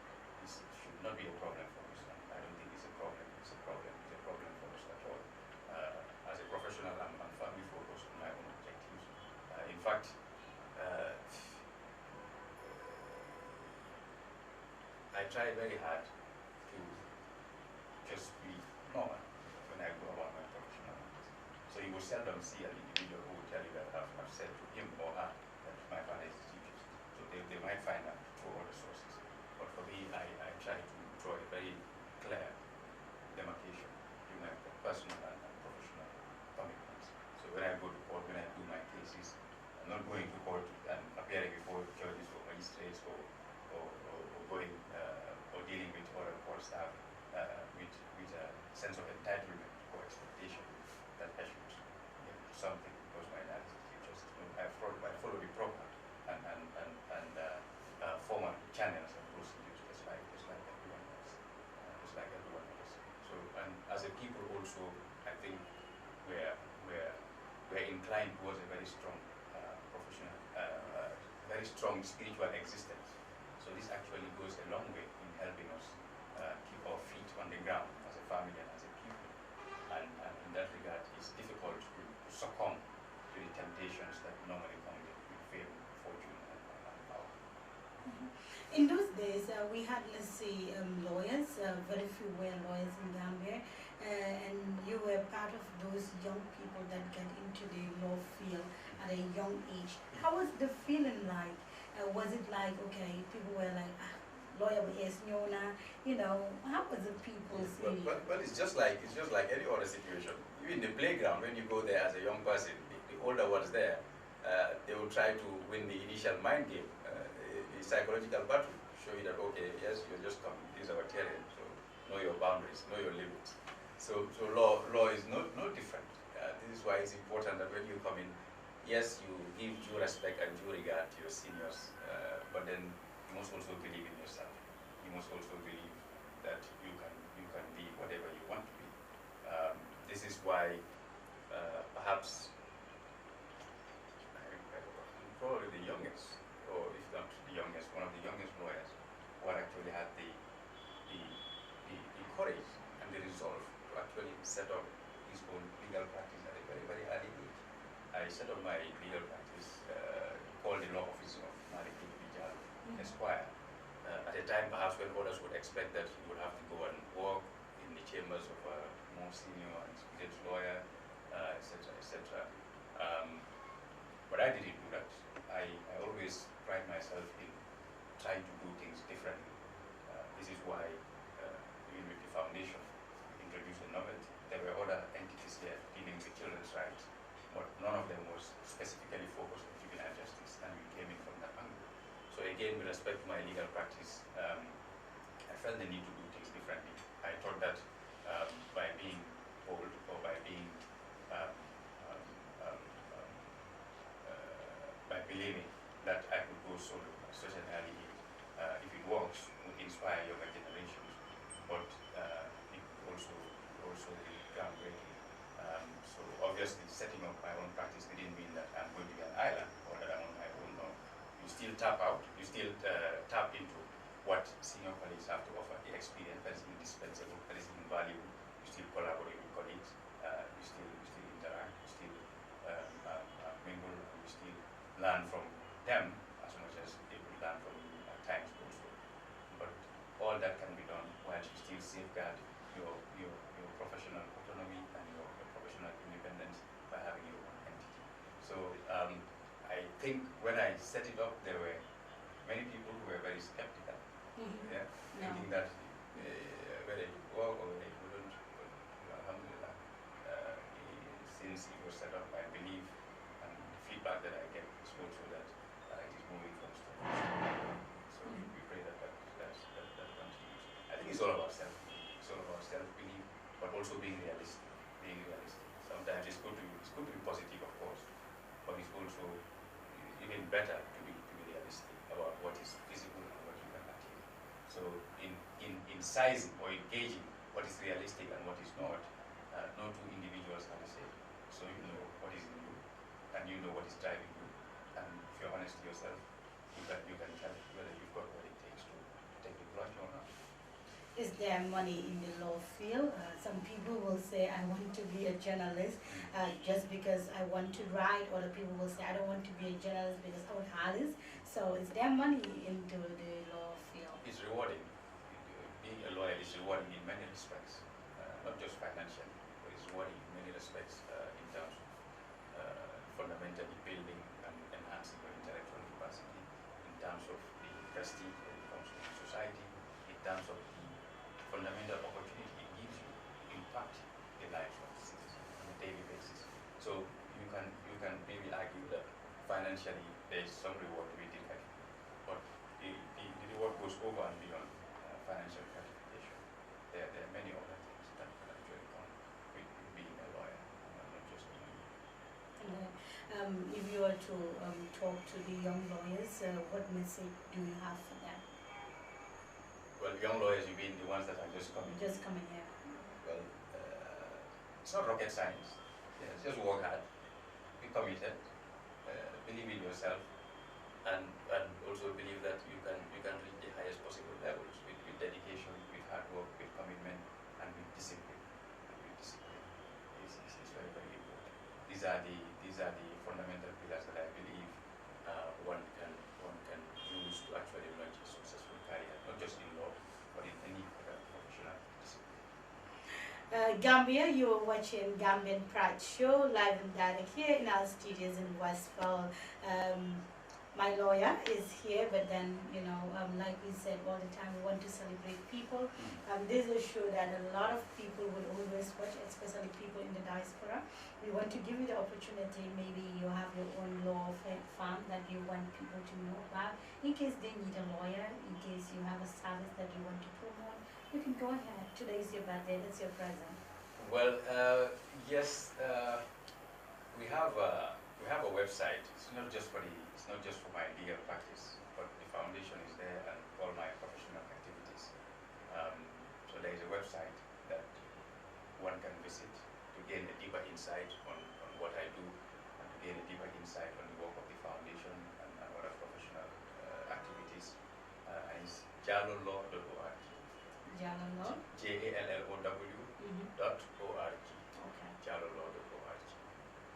should not be a problem for us. try very hard to just be normal when I go about my professional life. So you will seldom see an individual who will tell you that I've said to him or her that my father is a teacher. So they might find that through other sources. But for me, I try to draw a very clear demarcation between my personal and professional commitments. So when I go to court, when I do my cases, I'm not going to court and appearing before judges or magistrates or going or dealing with other court staff with a sense of entitlement or expectation that I should get something because my dad is a chief justice. No, I follow the proper and formal channels and procedures just like everyone else. So and as a people also, I think we're inclined towards a very strong professional, very strong spiritual existence. So this actually goes a long way in helping us keep our feet on the ground as a family and as a people. And in that regard, it's difficult to succumb to the temptations that normally come with fame, fortune, and power. In those days, we had, let's say, lawyers. Very few were lawyers in Gambia, and you were part of those young people that got into the law field at a young age. How was the feeling like? Was it like, okay, people were like, lawyer is Nyona, how was the people seeing it? But it's just like any other situation. Even the playground, when you go there as a young person, the older ones there, they will try to win the initial mind game, the psychological battle, show you that, okay, yes, you're just coming, this is our terrain, so know your boundaries, know your limits. So law is no different. This is why it's important that when you come in, yes, you give due respect and due regard to your seniors, but then you must also believe in yourself. You must also believe that you can be whatever you want to be. This is why perhaps I'm probably the youngest, or if not the youngest, one of the youngest lawyers who actually had the courage and the resolve to actually set up his own legal practice at a very, very early age. I set up my legal practice called the Law Office of Malick, Jallow Esq. At a time perhaps when others would expect that you would have to go and work in the chambers of a more senior and experienced lawyer, etc., etc. But I didn't do that. I always pride myself in trying to do things differently. This is why, even with the foundation, we introduced a novelty. There were other entities here dealing with children's rights, but none of them was specifically focused on juvenile justice, and we came in from that angle. So again, with respect to my legal practice, I felt the need to do things differently. I thought that by being bold or by being by believing that I could go solo at such an early age, if it works, would inspire younger generations, but it could also be groundbreaking. So obviously, setting up my own practice didn't mean that I'm going to be an island or that I'm on my own. No, you still tap out. You still tap into what senior colleagues have to offer, the experience that is indispensable, that is invaluable. You still collaborate with colleagues. You still interact. You still mingle. And you still learn from them as much as they will learn from you at times also. But all that can be done while you still safeguard your professional autonomy and your professional independence by having your own entity. So I think when I set it up, there were many people who were very skeptical, thinking that whether it would work or whether it wouldn't. But alhamdulillah, since it was set up, I believe, and the feedback that I get is also that it is moving from strength to strength. So we pray that continues. I think it's all about self-belief. It's all about self-belief, but also being realistic. Sometimes it's good to be positive, of course, but it's also even better to be realistic about what is feasible and what you can achieve. So in sizing or engaging what is realistic and what is not, no two individuals are the same. So you know what is in you, and you know what is driving you, and if you're honest to yourself, you can tell whether you've got what it takes to take the plunge or not. Is there money in the law field? Some people will say, I want to be a journalist just because I want to write. Other people will say, I don't want to be a journalist because I want Alice. So is there money into the law field? It's rewarding. being a lawyer is rewarding in many respects, not just financially, but it's rewarding in many respects in terms of fundamentally building and enhancing your intellectual capacity, in terms of the prestige when it comes to society, in terms of the fundamental opportunity it gives you to impact the lives of citizens on a daily basis. So you can maybe argue that financially there is some reward to be taken, but the reward goes over and beyond financial gratification. There are many other things that can actually come with being a lawyer, not just being a lawyer. If you were to talk to the young lawyers, what message do you have for them? Well, young lawyers, you mean the ones that are just coming? Just coming here. Well, it's not rocket science. Yeah, just work hard, be committed, believe in yourself, and also believe that you can reach the highest possible levels with dedication, with hard work, with commitment, and with discipline. It's very, very important. These are the fundamental pillars that I believe one can use to actually launch a successful career, not just in law, but in any other professional discipline. Gambia, you are watching Gambian Pride Show live and direct here in our studios in Westfall. My lawyer is here, but then, like we said all the time, we want to celebrate people. This is a show that a lot of people would always watch, especially people in the diaspora. We want to give you the opportunity, maybe you have your own law firm that you want people to know about. In case they need a lawyer, in case you have a service that you want to promote, you can go ahead. Today is your birthday, that's your present. Well, yes, we have a website. It's not just for my legal practice, but the foundation is there and all my professional activities. So there is a website that one can visit to gain a deeper insight on what I do, and to gain a deeper insight on the work of the foundation and other professional activities. And it's jallowlaw.org. Jallow? JALLOW .org. Okay. Jallowlaw.org.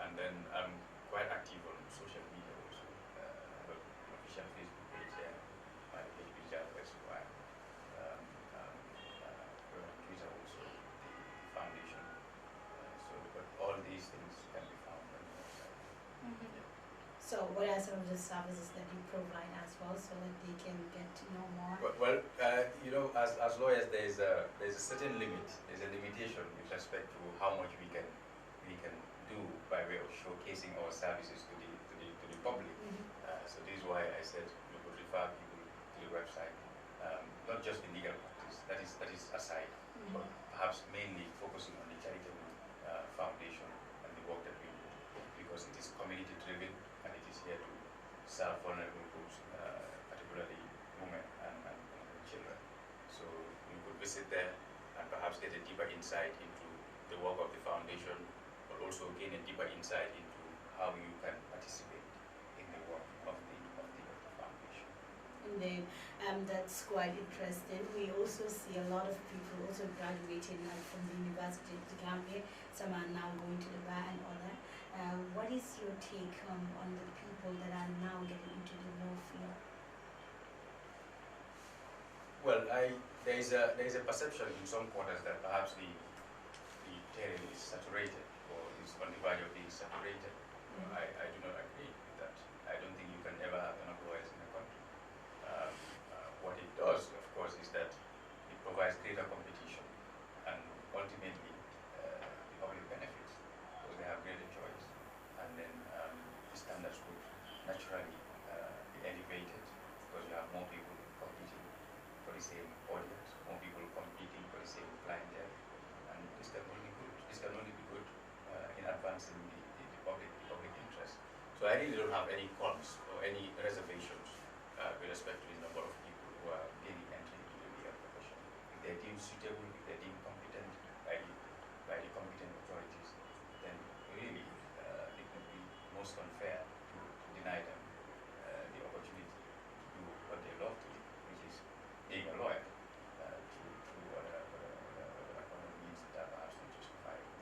And then I'm quite active on social media also. I have an official Facebook page there. My page is Jallow Esq. Twitter also, the foundation. But all these things can be found on the website. Yeah. So what are some of the services that you provide as well, so that they can get to know more? Well, as lawyers, there's a certain limit. There's a limitation with respect to how much we can do by way of showcasing our services to the public. So this is why I said we would refer people to the website, not just the legal practice. That is aside, but perhaps mainly focusing on the charitable foundation and the work that we do, because it is community driven and it is here to serve vulnerable groups, particularly women and children. So you could visit there and perhaps get a deeper insight into the work of the foundation, but also gain a deeper insight into how you can participate in the work of the foundation. Indeed, that's quite interesting. We also see a lot of people also graduating from the University of the Gambia. Some are now going to the bar and other. What is your take on the people that are now getting into the law field? Well, there is a perception in some quarters that perhaps the terrain is saturated or is on the verge of being saturated. I do not agree with that. I don't think you can ever have enough lawyers in the country. What it does, of course, is that it provides greater competition, and ultimately the public benefits because they have greater choice, and then the standards would naturally be elevated because you have more people competing for the same audience, more people competing for the same clientele, and this can only be good in advancing the public interest. So I really don't have any qualms or any reservations with respect to the number of people who are gaining entry into the legal profession. If they're deemed suitable, if they're deemed competent by the competent authorities, then really it would be most unfair to deny them the opportunity to do what they love to do, which is being a lawyer through other means that are perhaps not justifiable.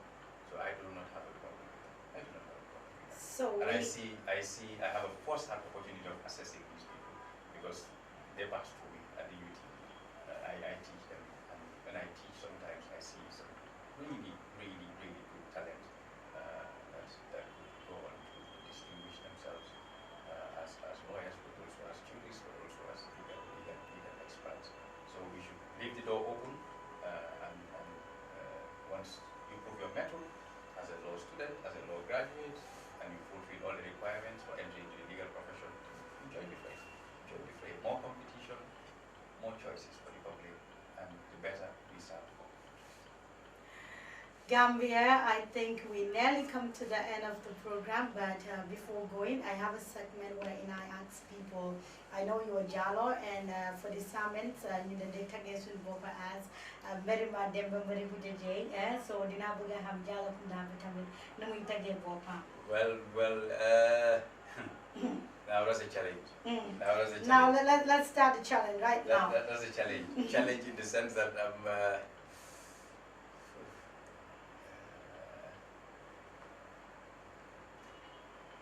So I do not have a problem with that. I do not have a problem with that. So And I have a first-hand opportunity of assessing these people because they pass through me at the UT. I teach them I teach, sometimes I see some really, really, really good talent that could go on to distinguish themselves as lawyers, but also as jurists, but also as legal experts. So we should leave the door open, and once you prove your mettle as a law student, as a law graduate, and you fulfill all the requirements for entering into the legal profession, you join the fray. Join the fray. More competition, more choices for the public, and the better we serve for. Gambia, I think we nearly come to the end of the program, but before going, I have a segment wherein I ask people, I know you are Jallow, and for the summit, you the data guest will both as very much demba very good day, so dina buga ham Jallow kunda vitamin no we tage bopa. Well, now that's a challenge. Now that's a challenge. Now let's start the challenge right now. That's a challenge. Challenge in the sense that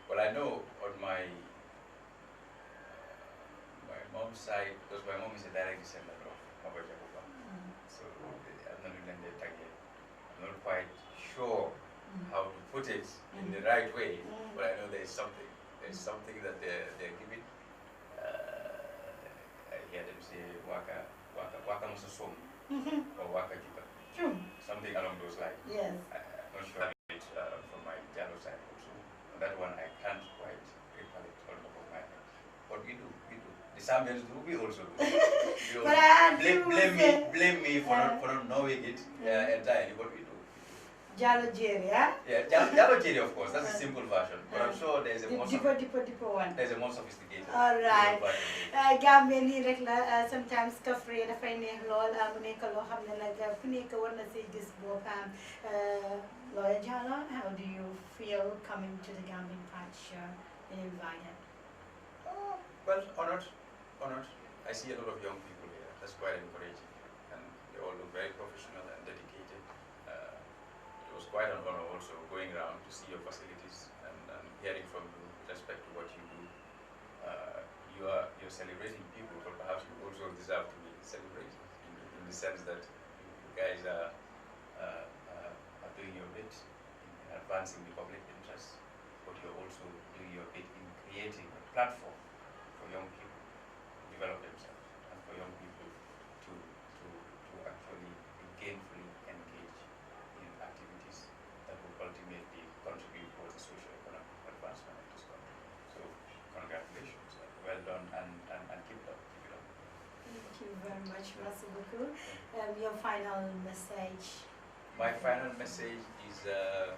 well, I know on my mom's side, because my mom is a direct descendant of Maba Jacoba, so I'm not quite sure how to put it in the right way, but I know there's something that they're giving. I hear them say waka mususom or waka juka, something along those lines. Yes. I'm not sure it from my Jallow side also. That one I can't quite recollect on top of my head. But we do. The Zambians do, we also do. Blame me for not knowing it entirely, but we do. Jallow Jerry, yeah? Yeah, Jallow Jerry, of course, that's a simple version. But I'm sure there's a more deeper one. There's a more sophisticated. Alright. Gambian nii rek la sometimes kafre dafay neex lool mu nekk loo xam ne nag fu nekk war na see gis boppam. Lawyer Jallow, how do you feel coming to the Gambian Part Show and invited? Well, honored. I see a lot of young people here. That's quite encouraging. And they all look very professional and dedicated. It was quite an honor also going around to see your facilities and hearing from you with respect to what you do. You're celebrating people, but perhaps you also deserve to be celebrated in the sense that you guys are doing your bit in advancing the public interest, but you're also doing your bit in creating a platform for young people to develop themselves and for young people to actually be gainfully engaged in activities that will ultimately contribute towards the socio-economic advancement of this country. So congratulations, well done, and keep it up. Thank you very much, Merci beaucoup. Your final message. My final message is that,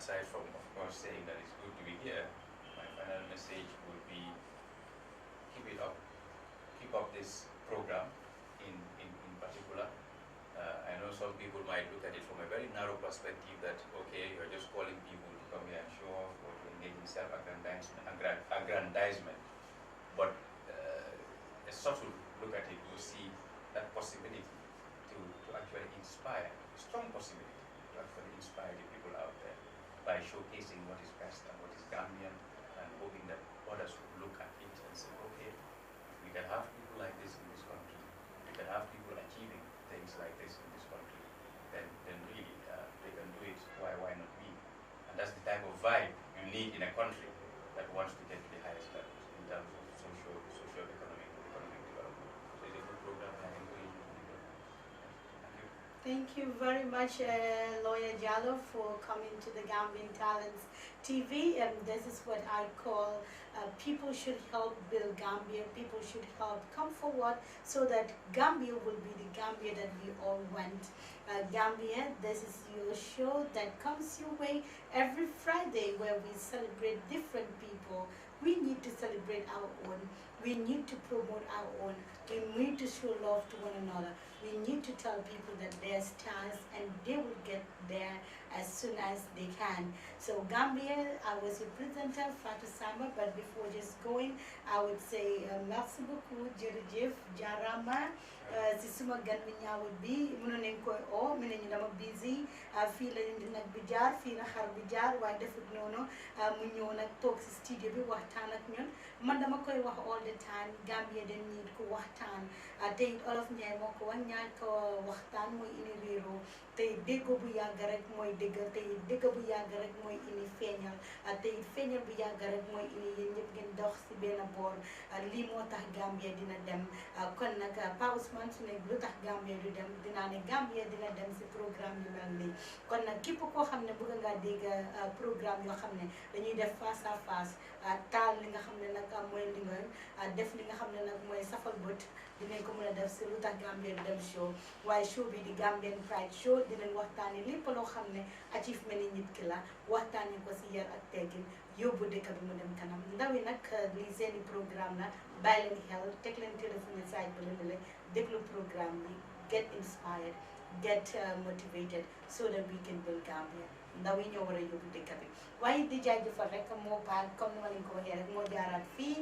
aside from, of course, saying that it's good to be here, my final message would be keep it up. Keep up this program in particular. I know some people might look at it from a very narrow perspective that, okay, you're just calling people to come here and show off or to engage in self-aggrandizement. But a subtle look at it, you see that possibility to actually inspire, a strong possibility to actually inspire the people out there by showcasing what is best and what is Gambian, and hoping that others will look at it and say, okay, if we can have people like this in this country, we can have people achieving things like this in this country, then really they can do it, why not me? And that's the type of vibe you need in a country that wants to get to the highest levels in terms of socio-economic development. So it's a good program, and I encourage you to do it. Thank you. Thank you very much, Lawyer Jallow, for coming to the Gambian Talents TV. And this is what I call people should help build Gambia. People should help come forward so that Gambia will be the Gambia that we all want. Gambia, this is your show that comes your way every Friday, where we celebrate different people. We need to celebrate our own. We need to promote our own. We need to show love to one another. We need to tell people that they're stars and they will get there as soon as they can. So Gambia, I was your presenter, Fatou Sama, but before just going, I would say merci beaucoup, jërëjëf, jarama. Si suma gan bi ñaawul bi mënoon nañ koy oo mu ne ñu dama busy fii la indi nag bi jaar fii la xar bi jaar waaye defut noonu mu ñëw nag toog si studio bi waxtaan ak ñun man dama koy wax all the time Gambia dañ need ko waxtaan te it Olof Njaay moo ko wax ñàkk waxtaan mooy indi réeroo te déggo bu yàgg rek mooy dégg te it dégg bu yàgg rek mooy indi feeñal te it feeñal bu yàgg rek mooy indi yéen ñëpp ngeen dox si benn boor lii moo tax Gambia dina dem kon nag man su ne lu tax Gambia du dem dinaa ne Gambia dina dem si programme yu mel nii kon nag képp koo xam ne bëgg ngaa dégg programme yoo xam ne dañuy def face à face taal li nga xam ne nag mooy li nga def li nga xam ne nag mooy safal bët dinañ ko mën a def si lu tax Gambia du dem show waaye show bi di Gambian Pride show dinañ waxtaani lépp loo xam ne achievement yi nit ki la waxtaani ko si yar ak teggin yóbbu dëkk bi mu dem kanam ndaw yi nag lii seeni programme la bàyyi leen xel teg leen téléphone site ba leen déglu programme bi get inspired get motivated so that we can build Gambia ndaw yi ñoo war a yóbbu dëkk bi waaye di jaajëfal rek moo baal comme ni ma leen ko waxee rek moo jaaraat fii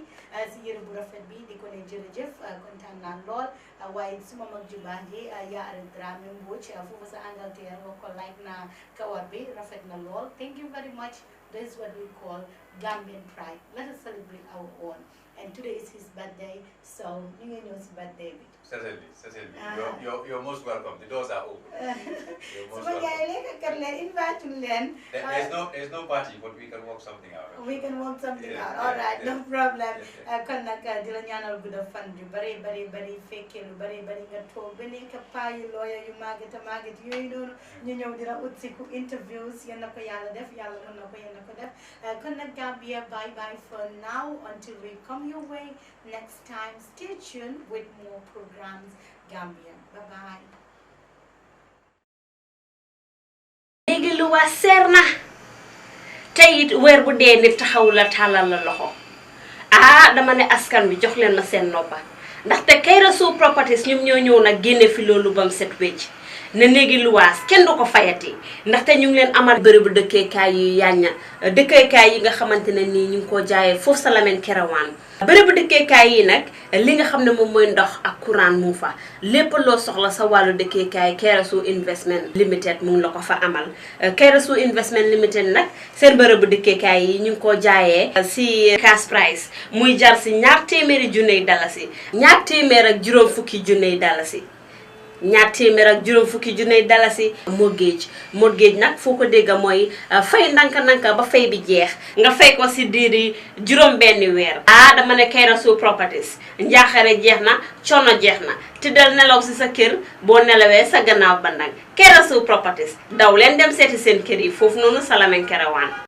si yëre bu rafet bi di ko ne jërëjëf kontaan naa lool waaye suma mag ju baax ji yaa ara Dramé Mbodj foofu sa Angleterre nga ko like na kawar bi rafet na lool thank you very much. This is what we call Gambian Pride. Let us celebrate our own. And today is his birthday, so you know his birthday. Certainly. You're most welcome. The doors are open. You're most so welcome. There's no party, but we can work something out. We can work something out. All right, no problem. Kon nag di la ñaanal gudda fan yu bari fekkee lu bari nga toog ba nekk paa yu lawyer yu màgget yooyu noonu ñu ñëw dina ut si ku interviews yal na ko yàlla def yàlla mën na ko yal na ko def kon nag Gambia bye for now until we come your way next time. Stay tuned with more programs. Gambian. Bye-bye. léegi lu waa seer na tey it weer bu dee nit taxaw la tàllal la loxo dama ne askan bi jox leen ma seen noppa ndaxte Kairó Properties ñoom ñoo ñëw nag génne fi loolu bam set wecc ne néegi luwaas kenn du ko fayati ndaxte ñu ngi leen amal bërëbu dëkkeekaay yu yàñña dëkkeekaay yi nga xamante ne nii ñu ngi ko jaayee foofu sa Lamin Kerewan bërëbu dëkkeekaay yi nag li nga xam ne moom mooy ndox ak courant mu fa lépp loo soxla sa wàllu dëkkeekaay Kairó Investment Limited mu ngi la ko fa amal Kairó Investment Limited nag seen bërëbu dëkkeekaay yi ñu ngi ko jaayee si cash price muy jar si ñaar téeméeri junney dalasi ñaar téeméer ak juróom fukki junney dalasi ñaar téeméer ak juróom fukki junney dalasi mortgage nag foo ko dégg mooy fay ndànk-ndànk ba fay bi jeex nga fay ko si diiri juróom benni weer dama ne Kairó Properties njaaxare jeex na coono jeex na te dal nelaw si sa kër boo nelawee sa gannaaw bandang Kairó Properties daw leen dem seeti seen kër yi foofu noonu sa Lamin Kerewan